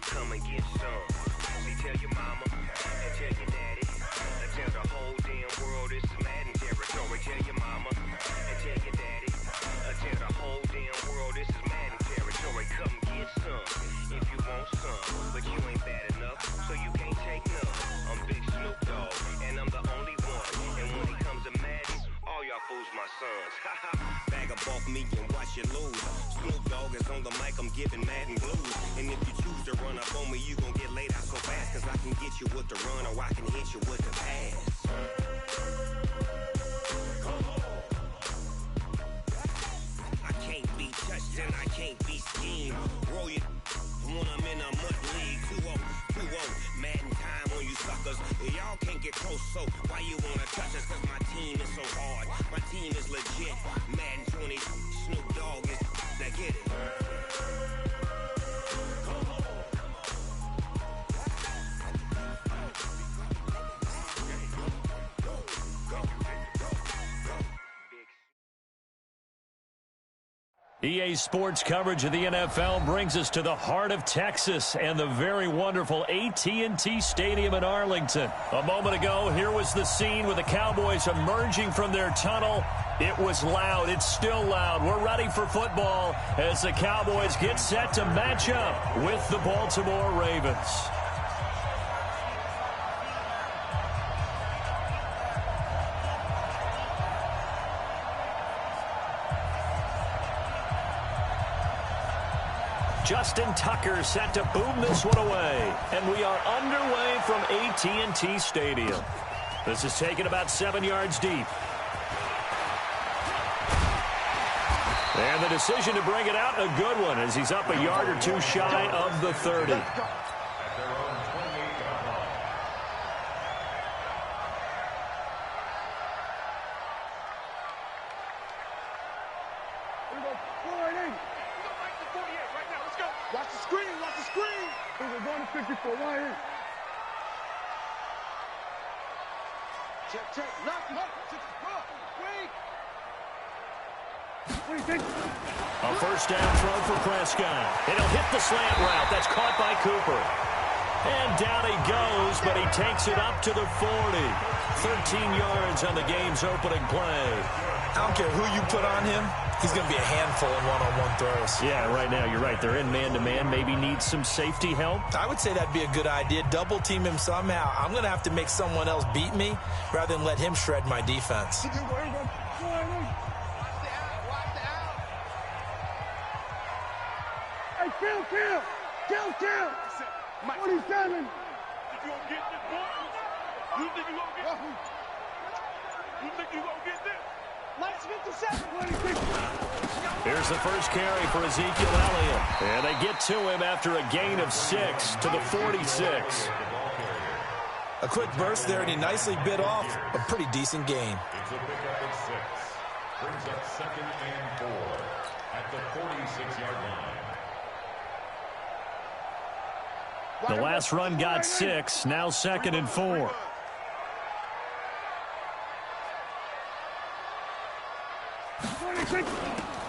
come and get some. See, tell your mama and tell your daddy. And tell the whole damn world this is Madden territory. Tell your mama and tell your daddy. Tell the whole damn world this is Madden territory. Come get some if you want some. But you ain't bad enough, so you can't take none. I'm Big Snoop Dogg, and I'm the only one. And when it comes to Madden, all y'all fools my sons. Bag up off me and watch you lose. Snoop Dogg is on the mic, I'm giving Madden blues. And if you choose to run up on me, you gon' get laid out so fast. Cause I can get you with the run or I can hit you with the pass. I can't be touched and I can't be schemed. Roll you when I'm in a mud league. 2-0, Madden time on you suckers. Y'all can't get close, so why you wanna touch us? Cause my team is so hard. My team is legit. Madden 20, Snoop Dogg is now get it. EA Sports coverage of the NFL brings us to the heart of Texas and the very wonderful AT&T Stadium in Arlington. A moment ago, here was the scene with the Cowboys emerging from their tunnel. It was loud. It's still loud. We're ready for football as the Cowboys get set to match up with the Baltimore Ravens. Justin Tucker set to boom this one away. And we are underway from AT&T Stadium. This is taken about 7 yards deep. And the decision to bring it out, a good one, as he's up a yard or two shy of the 30. Watch the screen, watch the screen. We're going to 54, right here. Check, lock him up. Wait. What do you think? A first down throw for Prescott. It'll hit the slant route. That's caught by Cooper. And down he goes, but he takes it up to the 40. 13 yards on the game's opening play. I don't care who you put on him. He's going to be a handful in one-on-one throws. Yeah, right now, you're right. They're in man-to-man. Maybe need some safety help. I would say that'd be a good idea. Double team him somehow. I'm going to have to make someone else beat me rather than let him shred my defense. Watch the out. Hey, kill. 27. Think you gonna get this, boy? You think you gonna get this? You think you gonna get this? Let's get the 7. Here's the first carry for Ezekiel Elliott. And they get to him after a gain of 6 to the 46. A quick burst there, and he nicely bit off a pretty decent gain. It's a pickup at 6. Brings up 2nd and 4 at the 46-yard line. The last run got 6, now 2nd and 4.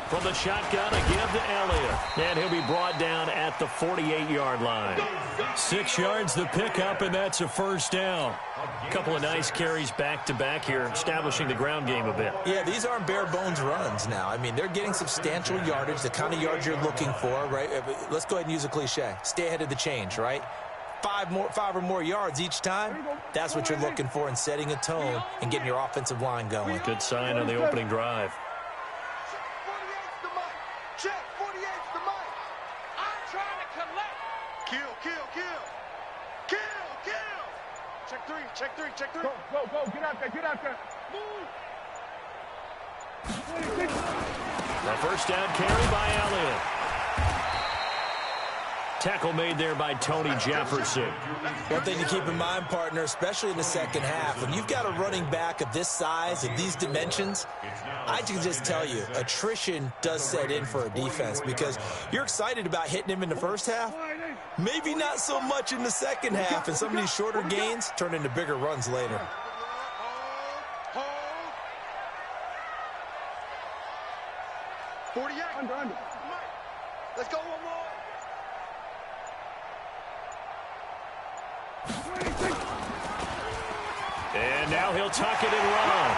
From the shotgun, a give to Elliott. And he'll be brought down at the 48-yard line. 6 yards the pickup, and that's a first down. A couple of nice carries back-to-back here, establishing the ground game a bit. Yeah, these aren't bare-bones runs now. I mean, they're getting substantial yardage, the kind of yards you're looking for, right? Let's go ahead and use a cliche. Stay ahead of the change, right? 5 or more yards each time. That's what you're looking for in setting a tone and getting your offensive line going. Good sign on the opening drive. Check, 48's the mic. I'm trying to collect. Kill. Check 3. Go. Get out there. Move. A first down carry by Elliott. Tackle made there by Tony Jefferson. One thing to keep in mind, partner, especially in the second half, when you've got a running back of this size, of these dimensions, I can just tell you, attrition does set in for a defense because you're excited about hitting him in the first half. Maybe not so much in the second half, and some of these shorter gains turn into bigger runs later. Hold. 48. Under. Let's go one more. And now he'll tuck it and run.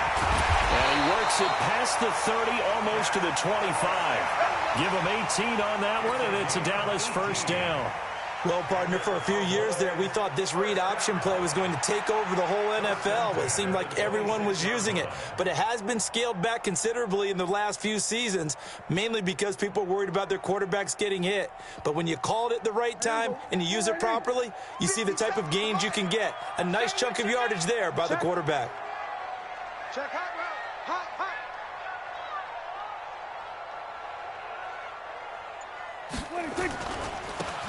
And he works it past the 30, almost to the 25. Give him 18 on that one, and it's a Dallas first down. Well, partner, for a few years there, we thought this read option play was going to take over the whole NFL. It seemed like everyone was using it. But it has been scaled back considerably in the last few seasons, mainly because people are worried about their quarterbacks getting hit. But when you call it at the right time and you use it properly, you see the type of gains you can get. A nice chunk of yardage there by the quarterback. Check hot route. Hot.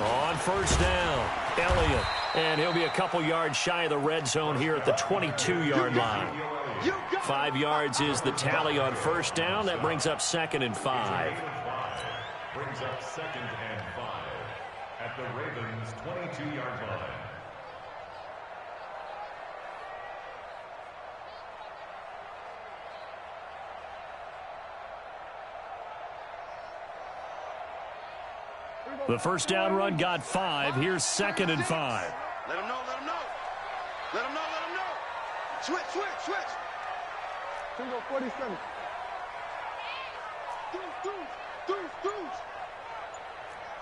On first down, Elliott. And he'll be a couple yards shy of the red zone here at the 22-yard line. 5 yards is the tally on first down. That brings up 2nd and 5. Brings up 2nd and 5 at the Ravens' 22-yard line. The first down run got 5. Here's 2nd and 5. Let him know. Let him know. Switch. Single 47. Deuce.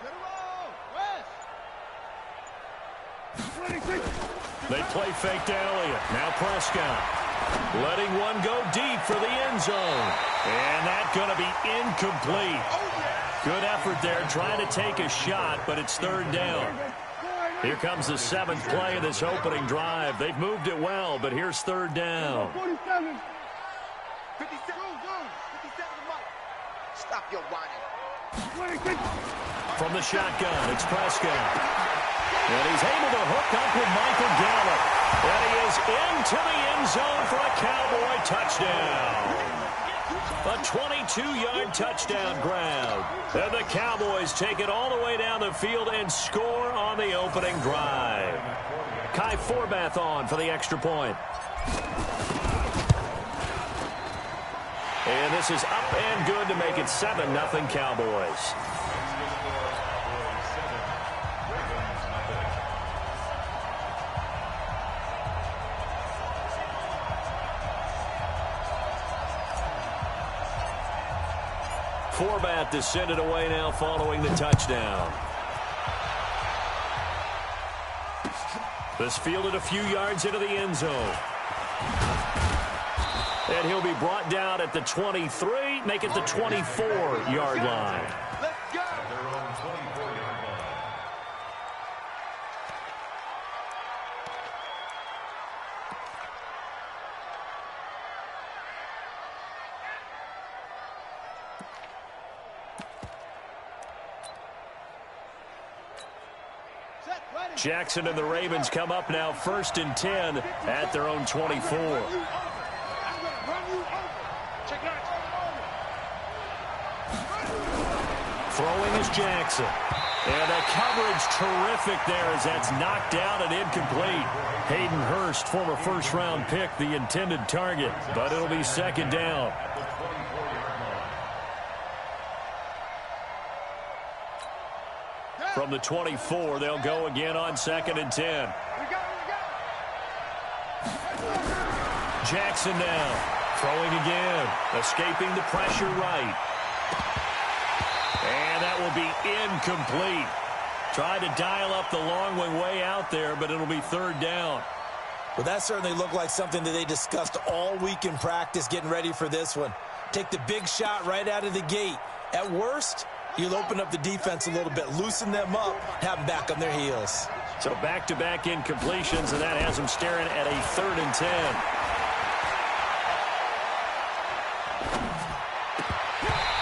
Let him roll. West. They play fake to Elliott. Now Prescott. Letting one go deep for the end zone. And that's going to be incomplete. Good effort there, trying to take a shot, but it's 3rd down. Here comes the 7th play of this opening drive. They've moved it well, but here's 3rd down. 47. 57. Stop your whining. From the shotgun, it's Prescott. And he's able to hook up with Michael Gallup. And he is into the end zone for a Cowboy touchdown. A 22-yard touchdown grab. And the Cowboys take it all the way down the field and score on the opening drive. Kai Forbath on for the extra point. And this is up and good to make it 7-0 Cowboys. Forbath is sent it away now following the touchdown. This fielded a few yards into the end zone. And he'll be brought down at the 23, make it the 24-yard line. Let's go. Their own 24-yard line. Jackson and the Ravens come up now 1st and 10 at their own 24. Throwing is Jackson. And the coverage terrific there as that's knocked down and incomplete. Hayden Hurst, former first-round pick, the intended target. But it'll be 2nd down. From the 24, they'll go again on 2nd and 10. Jackson now. Throwing again. Escaping the pressure right. And that will be incomplete. Tried to dial up the long way out there, but it'll be 3rd down. Well, that certainly looked like something that they discussed all week in practice getting ready for this one. Take the big shot right out of the gate. At worst, you'll open up the defense a little bit, loosen them up, have them back on their heels. So back-to-back incompletions, and that has them staring at a 3rd and 10.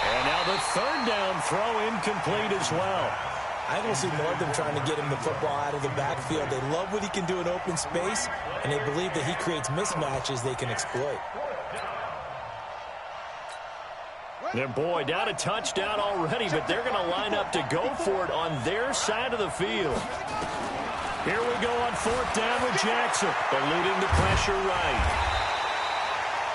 And now the 3rd down throw incomplete as well. I don't see more of them trying to get him the football out of the backfield. They love what he can do in open space, and they believe that he creates mismatches they can exploit. And boy, down a touchdown already, but they're going to line up to go for it on their side of the field. Here we go on 4th down with Jackson, eluding the pressure right.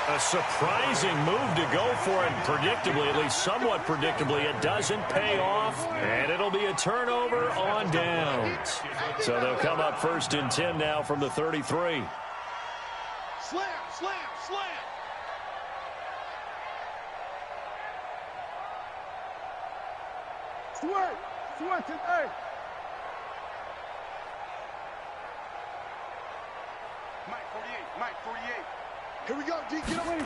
A surprising move to go for it. Predictably, at least somewhat predictably, it doesn't pay off, and it'll be a turnover on downs. So they'll come up 1st and 10 now from the 33. Slam, slam, slam. Switch it, hey. Mike 48. Here we go, D. Get away, D.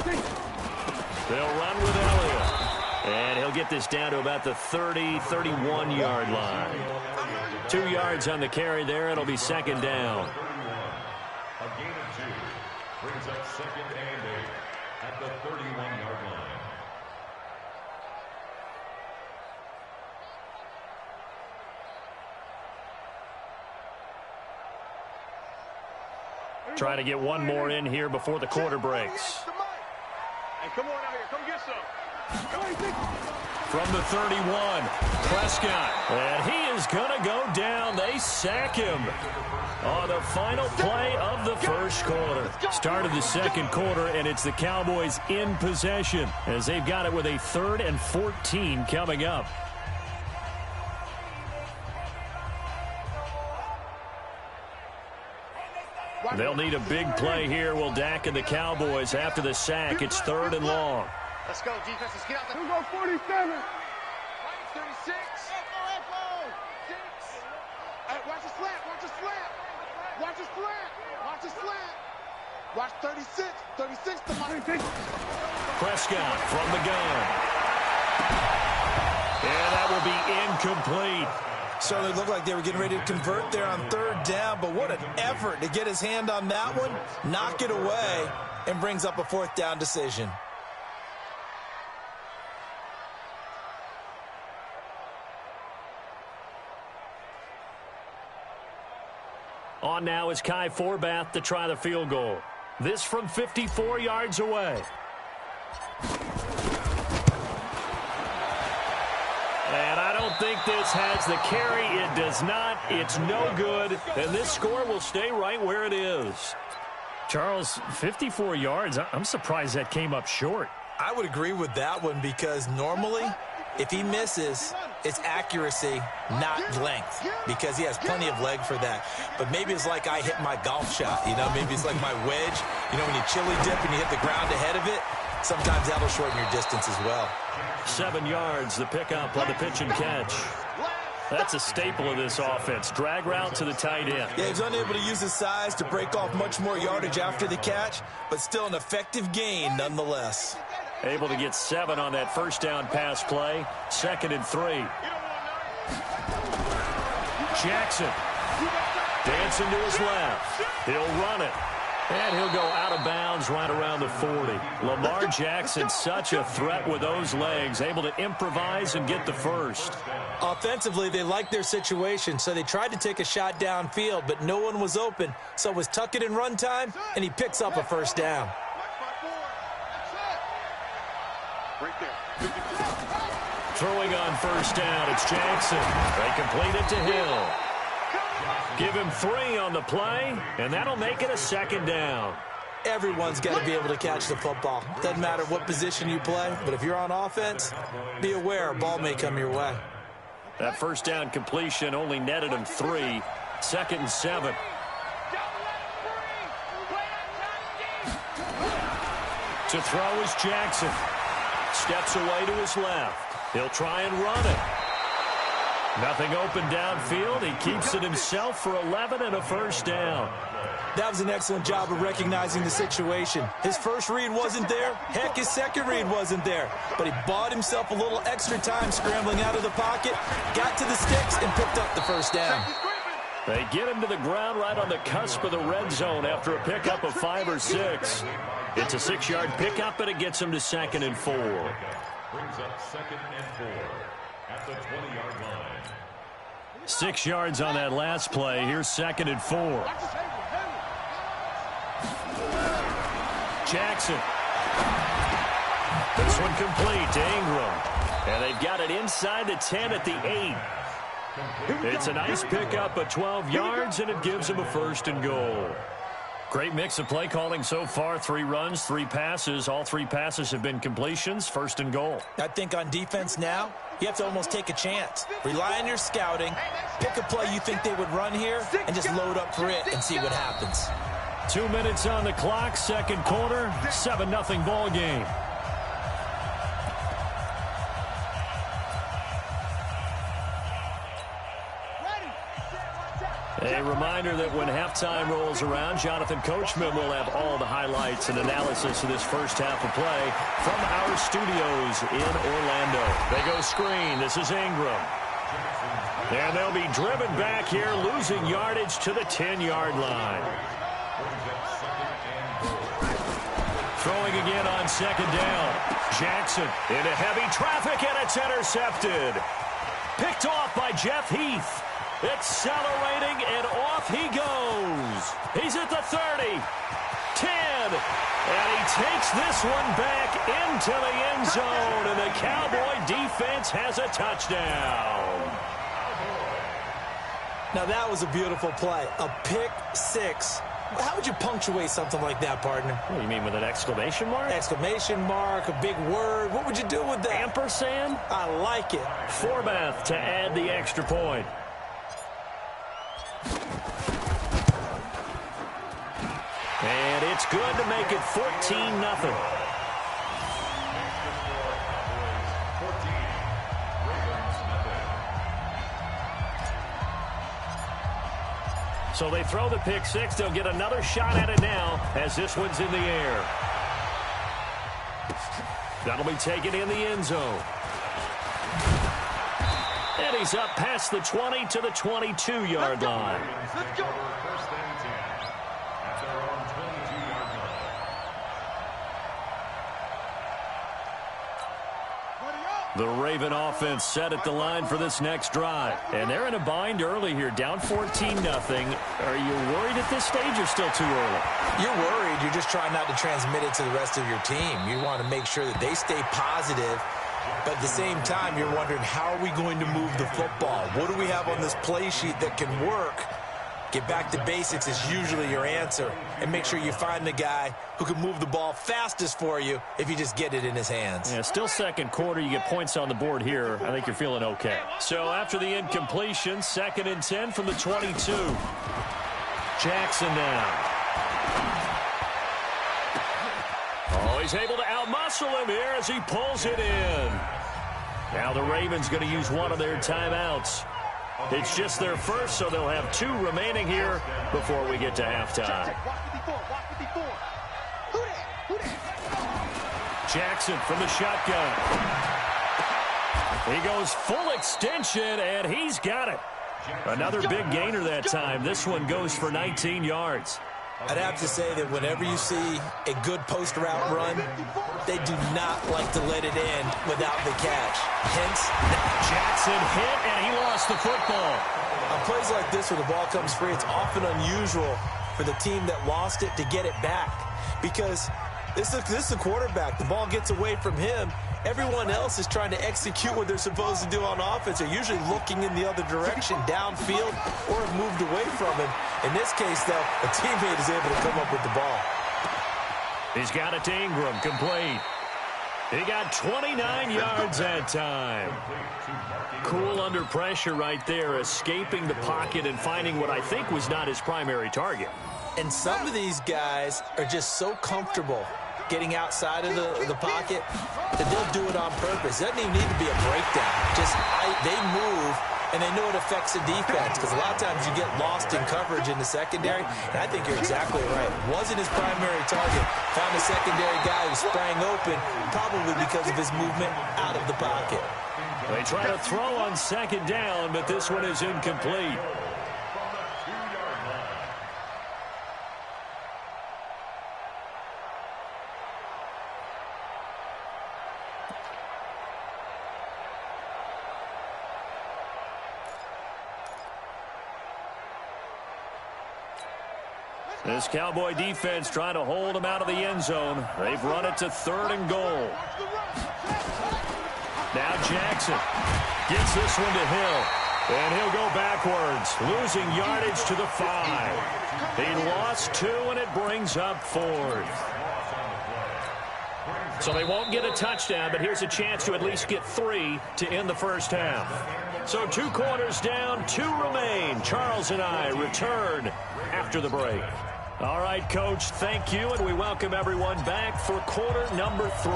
They'll run with Elliott. And he'll get this down to about the 30, 31-yard line. 2 yards on the carry there. It'll be 2nd down. A gain of 2 brings up 2nd and 8 at the 31-yard line. Trying to get one more in here before the quarter breaks. Hey, come on out here. Come get some. From the 31, Prescott. And he is going to go down. They sack him on the final play of the first quarter. Start of the second quarter, and it's the Cowboys in possession as they've got it with a 3rd and 14 coming up. They'll need a big play here. Will Dak and the Cowboys after the sack. It's 3rd and long. Let's go, defense. Let's get out there. Who go 47? 36. Hey, watch the slant. Watch the slant. Watch the slant. Watch the slant. Watch 36. 36 to my 36. Prescott from the gun. And that will be incomplete. Certainly looked like they were getting ready to convert there on 3rd down, but what an effort to get his hand on that one, knock it away, and brings up a 4th down decision. On now is Kai Forbath to try the field goal. This from 54 yards away. And I don't think this has the carry. It does not. It's no good. And this score will stay right where it is. Charles, 54 yards. I'm surprised that came up short. I would agree with that one because normally if he misses, it's accuracy, not length, because he has plenty of leg for that. But maybe it's like I hit my golf shot, you know, maybe it's like my wedge. You know, when you chili dip and you hit the ground ahead of it, sometimes that'll shorten your distance as well. 7 yards, the pickup on the pitch and catch. That's a staple of this offense. Drag route to the tight end. Yeah, he's unable to use his size to break off much more yardage after the catch, but still an effective gain nonetheless. Able to get 7 on that first down pass play. 2nd and 3. Jackson dancing to his left. He'll run it. And he'll go out of bounds right around the 40. Lamar Jackson, such a threat with those legs, able to improvise and get the first. Offensively, they liked their situation, so they tried to take a shot downfield, but no one was open. So it was tuck it in run time, and he picks up a first down. Throwing on first down, it's Jackson. They complete it to Hill. Give him 3 on the play, and that'll make it a 2nd down. Everyone's got to be able to catch the football. Doesn't matter what position you play, but if you're on offense, be aware a ball may come your way. That first down completion only netted him 3. 2nd and 7. To throw is Jackson. Steps away to his left. He'll try and run it. Nothing open downfield. He keeps it himself for 11 and a first down. That was an excellent job of recognizing the situation. His first read wasn't there. Heck, his second read wasn't there. But he bought himself a little extra time scrambling out of the pocket, got to the sticks, and picked up the first down. They get him to the ground right on the cusp of the red zone after a pickup of 5 or 6. It's a 6-yard pickup, and it gets him to 2nd and 4. Brings up 2nd and 4 at the 20-yard line. 6 yards on that last play. Here's 2nd and 4. Jackson. This one complete to Ingram. And they've got it inside the 10 at the 8. It's a nice pickup of 12 yards, and it gives them a 1st and goal. Great mix of play calling so far. 3 runs, 3 passes. All 3 passes have been completions. 1st and goal. I think on defense now, you have to almost take a chance. Rely on your scouting. Pick a play you think they would run here and just load up for it and see what happens. 2 minutes on the clock. 2nd quarter. 7-0 ball game. A reminder that when halftime rolls around, Jonathan Coachman will have all the highlights and analysis of this first half of play from our studios in Orlando. They go screen. This is Ingram. And they'll be driven back here, losing yardage to the 10-yard line. Throwing again on 2nd down. Jackson into heavy traffic, and it's intercepted. Picked off by Jeff Heath. Accelerating, and off he goes. He's at the 30, 10, and he takes this one back into the end zone, and the Cowboy defense has a touchdown. Now that was a beautiful play, a pick 6. How would you punctuate something like that, partner? What do you mean, with an exclamation mark? Exclamation mark, a big word. What would you do with that? Ampersand? I like it. Forbath to add the extra point. And it's good to make it 14-0. So they throw the pick 6. They'll get another shot at it now as this one's in the air. That'll be taken in the end zone. And he's up past the 20 to the 22-yard line. Let's go. The Raven offense set at the line for this next drive. And they're in a bind early here, down 14-0. Are you worried at this stage or still too early? You're worried. You're just trying not to transmit it to the rest of your team. You want to make sure that they stay positive. But at the same time, you're wondering, how are we going to move the football? What do we have on this play sheet that can work? Get back to basics is usually your answer. And make sure you find the guy who can move the ball fastest for you if you just get it in his hands. Yeah, still 2nd quarter. You get points on the board here. I think you're feeling okay. So after the incompletion, 2nd and 10 from the 22. Jackson now. Oh, he's able to outmuscle him here as he pulls it in. Now the Ravens going to use one of their timeouts. It's just their first, so they'll have 2 remaining here before we get to halftime. Jackson from the shotgun. He goes full extension, and he's got it. Another big gainer that time. This one goes for 19 yards. I'd have to say that whenever you see a good post route run, they do not like to let it end without the catch. Hence, Jackson hit, and he lost the football. On plays like this where the ball comes free, it's often unusual for the team that lost it to get it back. Because this is a quarterback. The ball gets away from him. Everyone else is trying to execute what they're supposed to do on offense. They're usually looking in the other direction, downfield, or have moved away from him. In this case, though, a teammate is able to come up with the ball. He's got it to Ingram, complete. He got 29 yards that time. Cool under pressure right there, escaping the pocket and finding what I think was not his primary target. And some of these guys are just so comfortable getting outside of the pocket that they'll do it on purpose. It doesn't even need to be a breakdown. Just they move, and they know it affects the defense, because a lot of times you get lost in coverage in the secondary, and I think you're exactly right. Wasn't his primary target. Found a secondary guy who sprang open, probably because of his movement out of the pocket. They try to throw on 2nd down, but this one is incomplete. This Cowboy defense trying to hold him out of the end zone. They've run it to 3rd and goal. Now Jackson gets this one to Hill. And he'll go backwards, losing yardage to the 5. He lost 2, and it brings up 4th. So they won't get a touchdown, but here's a chance to at least get 3 to end the first half. So 2 quarters down, 2 remain. Charles and I return after the break. All right, Coach, thank you, and we welcome everyone back for quarter number 3.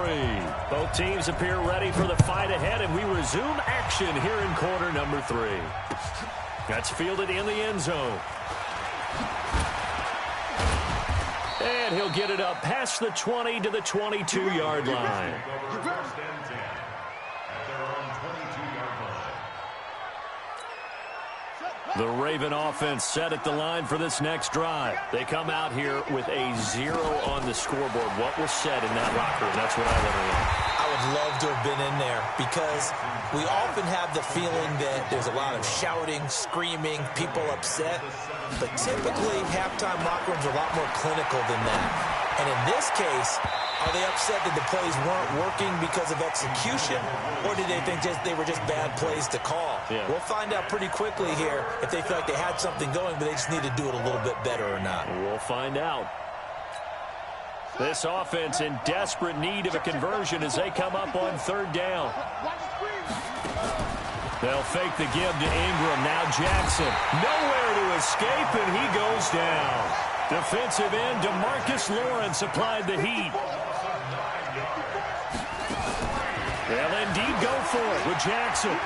Both teams appear ready for the fight ahead, and we resume action here in quarter number 3. That's fielded in the end zone. And he'll get it up past the 20 to the 22-yard line. The Raven offense set at the line for this next drive. They come out here with a 0 on the scoreboard. What was said in that locker room? That's what I want to know. I would love to have been in there because we often have the feeling that there's a lot of shouting, screaming, people upset. But typically, halftime locker rooms are a lot more clinical than that. And in this case, are they upset that the plays weren't working because of execution, or did they think they were just bad plays to call? Yeah. We'll find out pretty quickly here if they feel like they had something going, but they just need to do it a little bit better or not. We'll find out. This offense in desperate need of a conversion as they come up on 3rd down. They'll fake the give to Ingram. Now Jackson. Nowhere to escape, and he goes down. Defensive end DeMarcus Lawrence applied the heat. They'll indeed go for it with Jackson.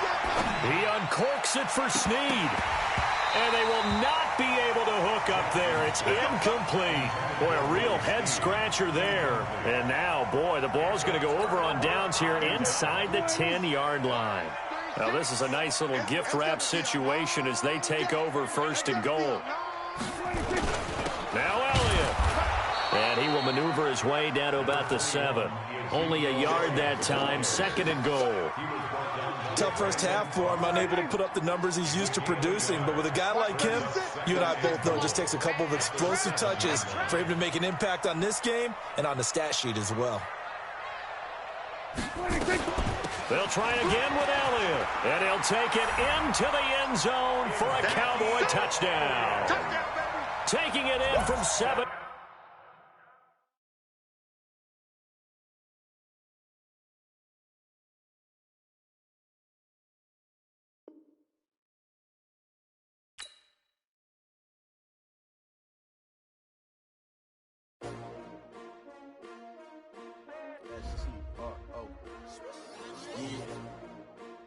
He uncorks it for Snead. And they will not be able to hook up there. It's incomplete. Boy, a real head-scratcher there. And now, boy, the ball's going to go over on downs here inside the 10-yard line. Now, this is a nice little gift-wrap situation as they take over 1st and goal. Now Elliott. And he will maneuver his way down to about the 7. Only a yard that time, 2nd and goal. Tough first half for him, unable to put up the numbers he's used to producing. But with a guy like him, you and I both know it just takes a couple of explosive touches for him to make an impact on this game and on the stat sheet as well. They'll try again with Elliott. And he'll take it into the end zone for a Cowboy touchdown. Taking it in from 7.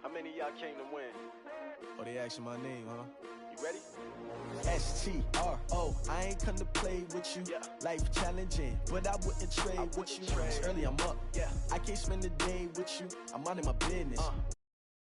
How many of y'all came to win? Oh, they asking my name, huh? You ready? S-T-R-O, I ain't come to play with you. Yeah. Life challenging, but I wouldn't trade with you. It's early, I'm up. Yeah. I can't spend the day with you. I'm minding my business.